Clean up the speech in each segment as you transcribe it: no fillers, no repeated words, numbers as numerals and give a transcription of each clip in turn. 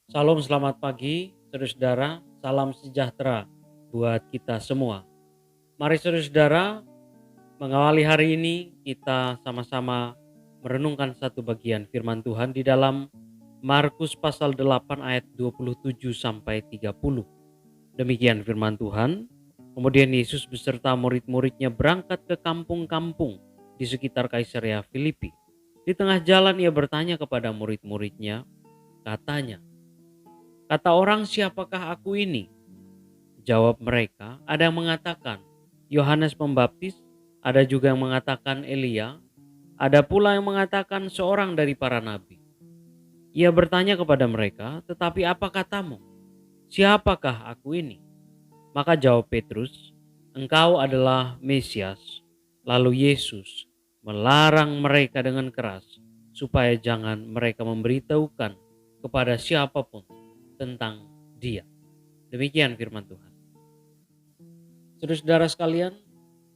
Salam selamat pagi, saudara-saudara. Salam sejahtera buat kita semua. Mari saudara-saudara, mengawali hari ini kita sama-sama merenungkan satu bagian firman Tuhan di dalam Markus pasal 8 ayat 27 sampai 30. Demikian firman Tuhan. Kemudian Yesus beserta murid-muridnya berangkat ke kampung-kampung di sekitar Kaisarea Filipi. Di tengah jalan ia bertanya kepada murid-muridnya, katanya, "Kata orang, siapakah aku ini?" Jawab mereka, ada yang mengatakan Yohanes Pembaptis, ada juga yang mengatakan Elia, ada pula yang mengatakan seorang dari para nabi. Ia bertanya kepada mereka, tetapi apa katamu? Siapakah aku ini? Maka jawab Petrus, engkau adalah Mesias. Lalu Yesus melarang mereka dengan keras supaya jangan mereka memberitahukan kepada siapapun tentang dia. Demikian firman Tuhan. Saudara-saudara sekalian,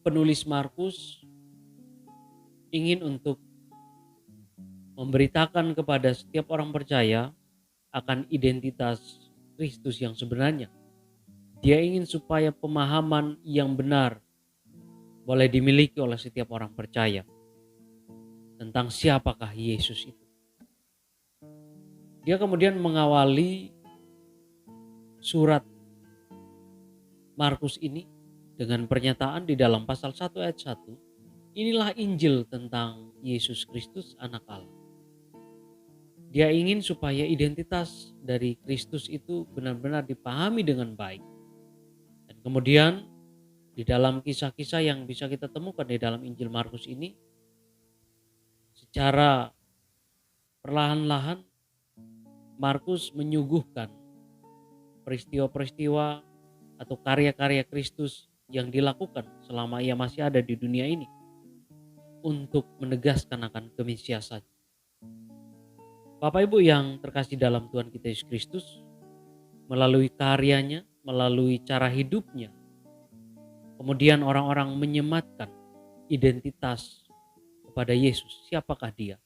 penulis Markus ingin untuk memberitakan kepada setiap orang percaya akan identitas Kristus yang sebenarnya. Dia ingin supaya pemahaman yang benar boleh dimiliki oleh setiap orang percaya tentang siapakah Yesus itu. Dia kemudian mengawali surat Markus ini dengan pernyataan di dalam pasal 1 ayat 1, inilah Injil tentang Yesus Kristus anak Allah. Dia ingin supaya identitas dari Kristus itu benar-benar dipahami dengan baik. Dan kemudian di dalam kisah-kisah yang bisa kita temukan di dalam Injil Markus ini, secara perlahan-lahan Markus menyuguhkan peristiwa-peristiwa atau karya-karya Kristus yang dilakukan selama ia masih ada di dunia ini untuk menegaskan akan kemesiasannya. Bapak Ibu yang terkasih dalam Tuhan kita Yesus Kristus, melalui karyanya, melalui cara hidupnya, kemudian orang-orang menyematkan identitas kepada Yesus. Siapakah dia?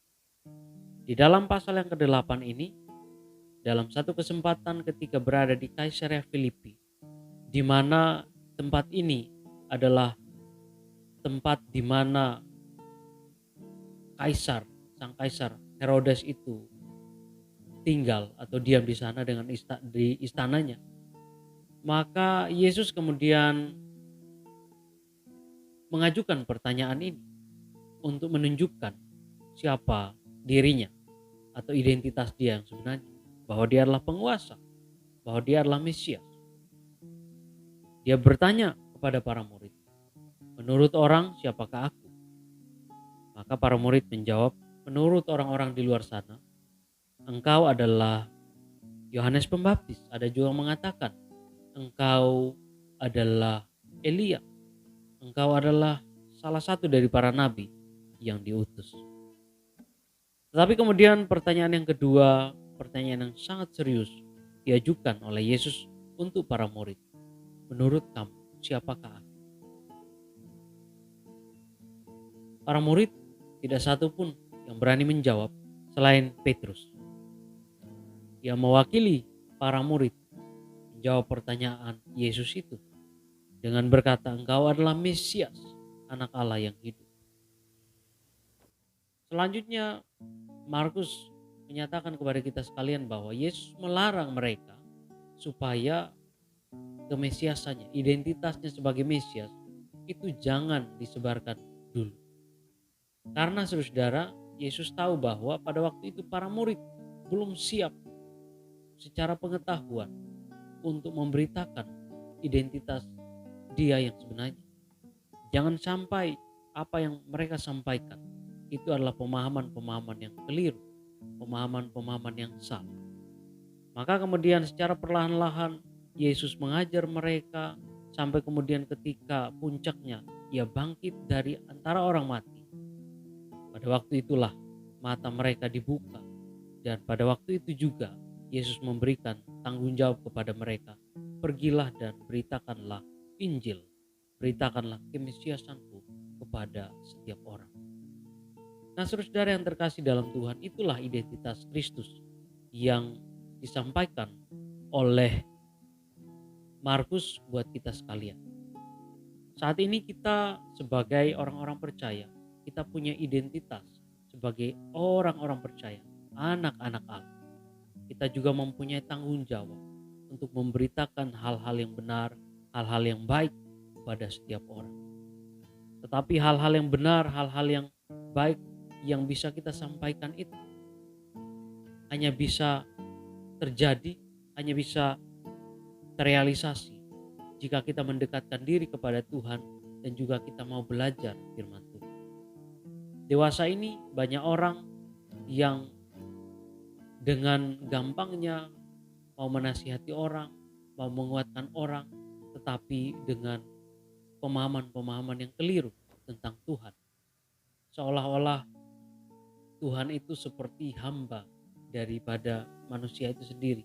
Di dalam pasal yang ke-8 ini, dalam satu kesempatan ketika berada di Kaisarea Filipi, di mana tempat ini adalah tempat di mana sang kaisar Herodes itu tinggal atau diam di sana dengan di istananya. Maka Yesus kemudian mengajukan pertanyaan ini untuk menunjukkan siapa dirinya atau identitas dia yang sebenarnya, bahwa dia adalah penguasa, bahwa dia adalah Mesias. Dia bertanya kepada para murid, menurut orang siapakah aku? Maka para murid menjawab, menurut orang-orang di luar sana, engkau adalah Yohanes Pembaptis. Ada juga yang mengatakan engkau adalah Elia. Engkau adalah salah satu dari para nabi yang diutus. Tetapi kemudian pertanyaan yang kedua, pertanyaan yang sangat serius diajukan oleh Yesus untuk para murid. Menurut kamu, siapakah aku? Para murid tidak satu pun yang berani menjawab selain Petrus. Ia mewakili para murid menjawab pertanyaan Yesus itu dengan berkata, engkau adalah Mesias, anak Allah yang hidup. Selanjutnya Markus menyatakan kepada kita sekalian bahwa Yesus melarang mereka supaya kemesiasannya, identitasnya sebagai Mesias itu jangan disebarkan dulu. Karena saudara, Yesus tahu bahwa pada waktu itu para murid belum siap secara pengetahuan untuk memberitakan identitas dia yang sebenarnya. Jangan sampai apa yang mereka sampaikan itu adalah pemahaman-pemahaman yang keliru, pemahaman-pemahaman yang salah. Maka kemudian secara perlahan-lahan Yesus mengajar mereka sampai kemudian ketika puncaknya ia bangkit dari antara orang mati. Pada waktu itulah mata mereka dibuka, dan pada waktu itu juga Yesus memberikan tanggung jawab kepada mereka. Pergilah dan beritakanlah Injil, beritakanlah kemesiasanku kepada setiap orang. Nah, saudara yang terkasih dalam Tuhan, itulah identitas Kristus yang disampaikan oleh Markus buat kita sekalian. Saat ini kita sebagai orang-orang percaya, kita punya identitas sebagai orang-orang percaya, anak-anak Allah. Kita juga mempunyai tanggung jawab untuk memberitakan hal-hal yang benar, hal-hal yang baik kepada setiap orang. Tetapi hal-hal yang benar, hal-hal yang baik yang bisa kita sampaikan itu hanya bisa terjadi, hanya bisa terrealisasi jika kita mendekatkan diri kepada Tuhan dan juga kita mau belajar firman Tuhan. Dewasa ini banyak orang yang dengan gampangnya mau menasihati orang, mau menguatkan orang, tetapi dengan pemahaman-pemahaman yang keliru tentang Tuhan. Seolah-olah Tuhan itu seperti hamba daripada manusia itu sendiri.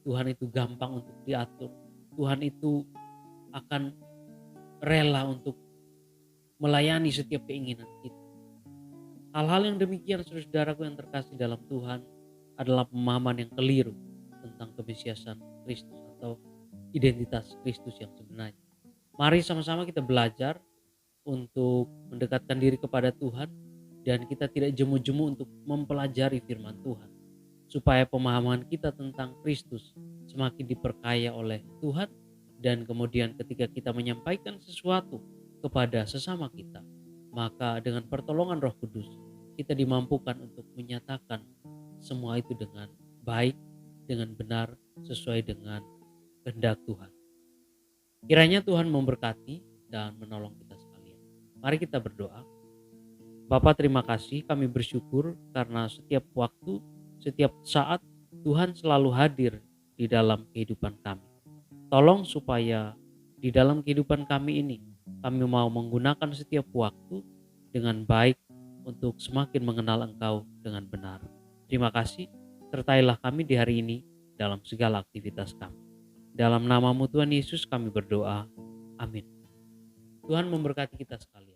Tuhan itu gampang untuk diatur. Tuhan itu akan rela untuk melayani setiap keinginan kita. Hal-hal yang demikian, saudaraku yang terkasih dalam Tuhan, adalah pemahaman yang keliru tentang kemesiasan Kristus atau identitas Kristus yang sebenarnya. Mari sama-sama kita belajar untuk mendekatkan diri kepada Tuhan dan kita tidak jemu-jemu untuk mempelajari firman Tuhan, supaya pemahaman kita tentang Kristus semakin diperkaya oleh Tuhan. Dan kemudian ketika kita menyampaikan sesuatu kepada sesama kita, maka dengan pertolongan Roh Kudus kita dimampukan untuk menyatakan semua itu dengan baik, dengan benar, sesuai dengan kehendak Tuhan. Kiranya Tuhan memberkati dan menolong kita sekalian. Mari kita berdoa. Bapa, terima kasih, kami bersyukur karena setiap waktu, setiap saat Tuhan selalu hadir di dalam kehidupan kami. Tolong supaya di dalam kehidupan kami ini, kami mau menggunakan setiap waktu dengan baik untuk semakin mengenal Engkau dengan benar. Terima kasih, sertailah kami di hari ini dalam segala aktivitas kami. Dalam nama-Mu Tuhan Yesus kami berdoa. Amin. Tuhan memberkati kita sekalian.